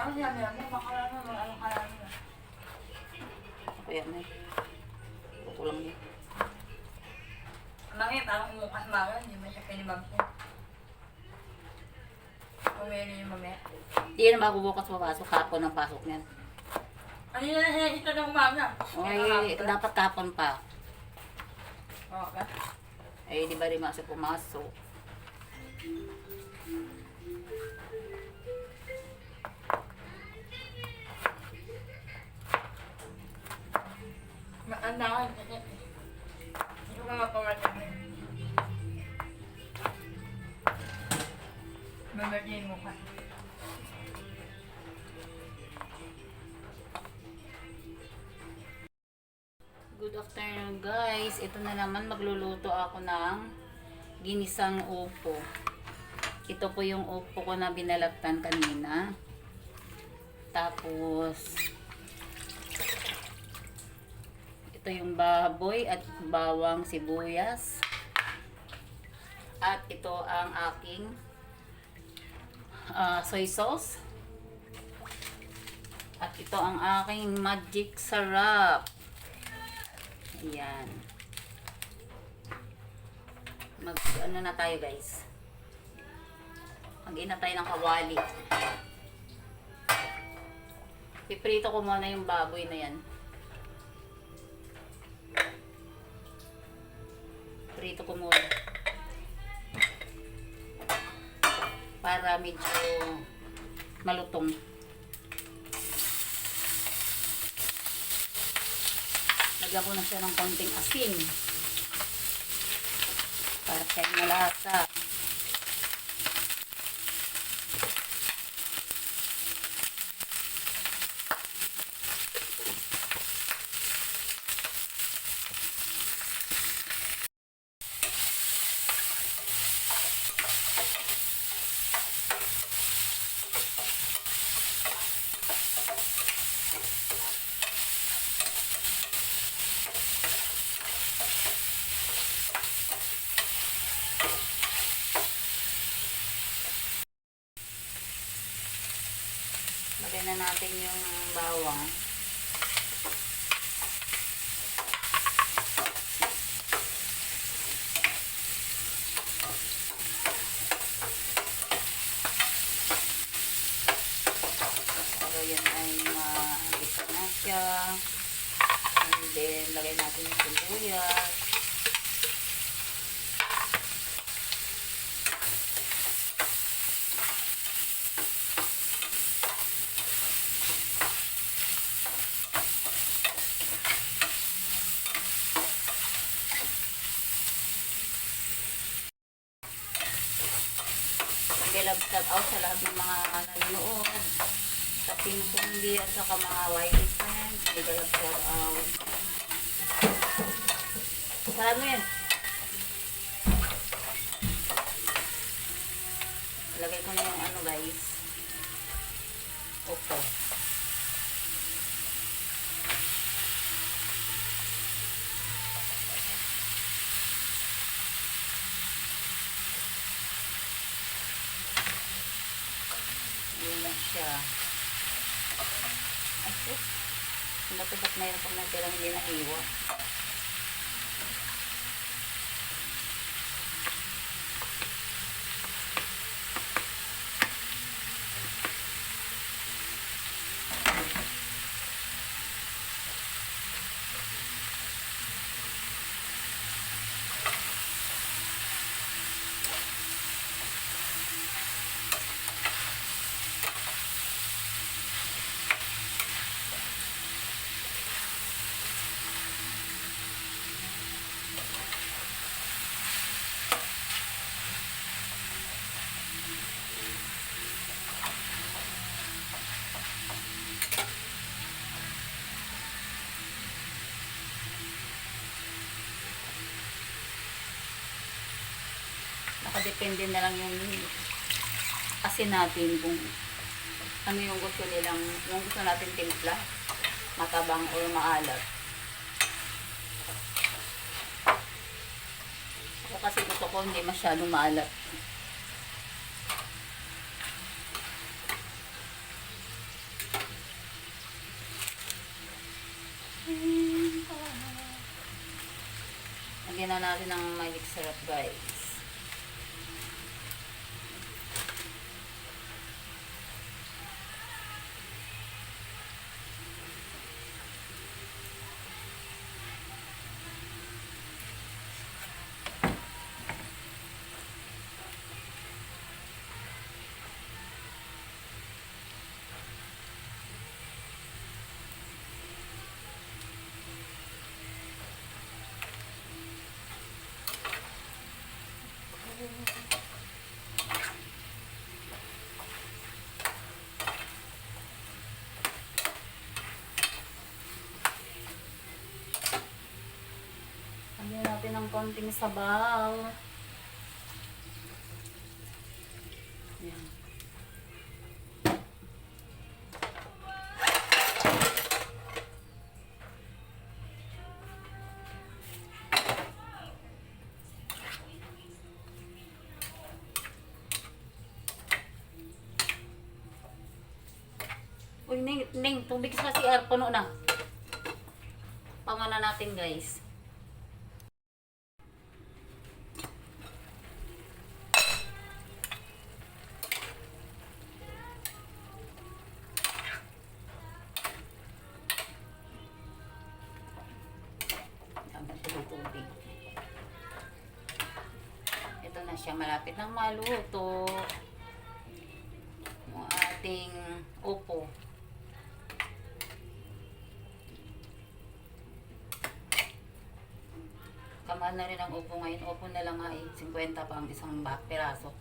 Ang sabi mo, bakala mo, ano ka lang na. Kaya na eh. Kukulang niya. Mami, parang umukas mga, hindi mo siya pinibag siya. Pumili yung mami. Di yan magbubukas papasok. Kapon ang pasok niyan. Ano yun na siya ito ng umaga? Okay, dapat kapon pa. Okay. Eh, di ba rin masok pumasok? Maandakan. Hindi ko mapamatag na. Mamagin mo ka. Good afternoon guys. Ito na naman magluluto ako ng ginisang upo. Ito po yung upo ko na binalatan kanina. Tapos ito yung baboy at bawang sibuyas. At ito ang aking soy sauce. At ito ang aking magic sarap. Ayan. Ano na tayo guys. Mag-ina tayo ng kawali. Piprito ko muna yung baboy na yan. Prito ko muna. Para medyo malutong. Lagyan ko na siya ng konting asin. Para siya malasa. Lagyan na natin yung bawang. Pero yan ay mag-isa na siya. And then, lagyan natin yung sibuyas. Love shout out sa lahat ng mga nanonood sa Team Sundi at saka mga YT friends. Love shout out. Sarap mo yan. Lagay ko na yung ano guys. Opo. Yun na siya. Ay, ba't mayroon pang natirang hindi nahiwa. Nakadepende na lang yung asin natin kung ano yung gusto nilang, yung gusto natin timpla, matabang o maalat. Ako kasi gusto ko hindi masyadong maalat. muna natin ng magic syrup, guys. Lagyan natin ng konting sabaw. Yan. Uy, Ning, tubig sa CR, puno na. Pamana natin, guys. Tubig. Ito na siya, malapit ng maluto. Ang ating upo. Kamahal na rin ang upo ngayon. Upo na lang nga 50 pa ang isang piraso.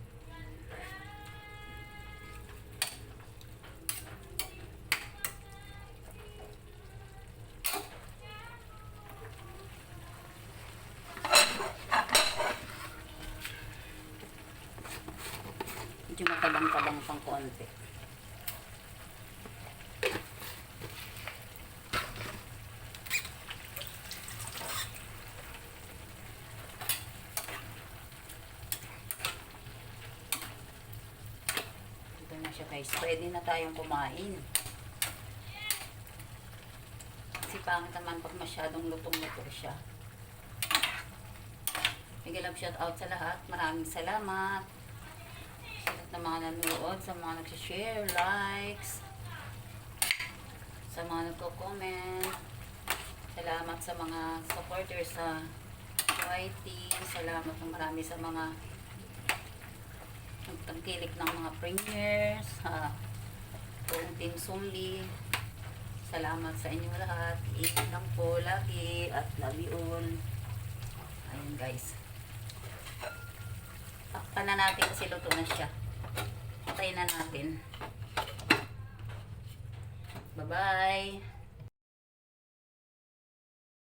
Medyo matabang-tabang pang konti. Ito na siya, guys. Pwede na tayong kumain. Kasi pangit naman pag masyadong lutong-luto siya. Big love shout out sa lahat. Maraming salamat. Sa mga nanonood, sa mga nag-share, likes, sa mga nagko-comment. Salamat sa mga supporters sa YT. Salamat ng marami sa mga nagtangkilik ng mga premiers, buong Team Sumli. Salamat sa inyo lahat. Ingat lang po lagi at love you all. Ayun, guys. Takpan na natin kasi luto na siya. Patayin na natin. Bye-bye.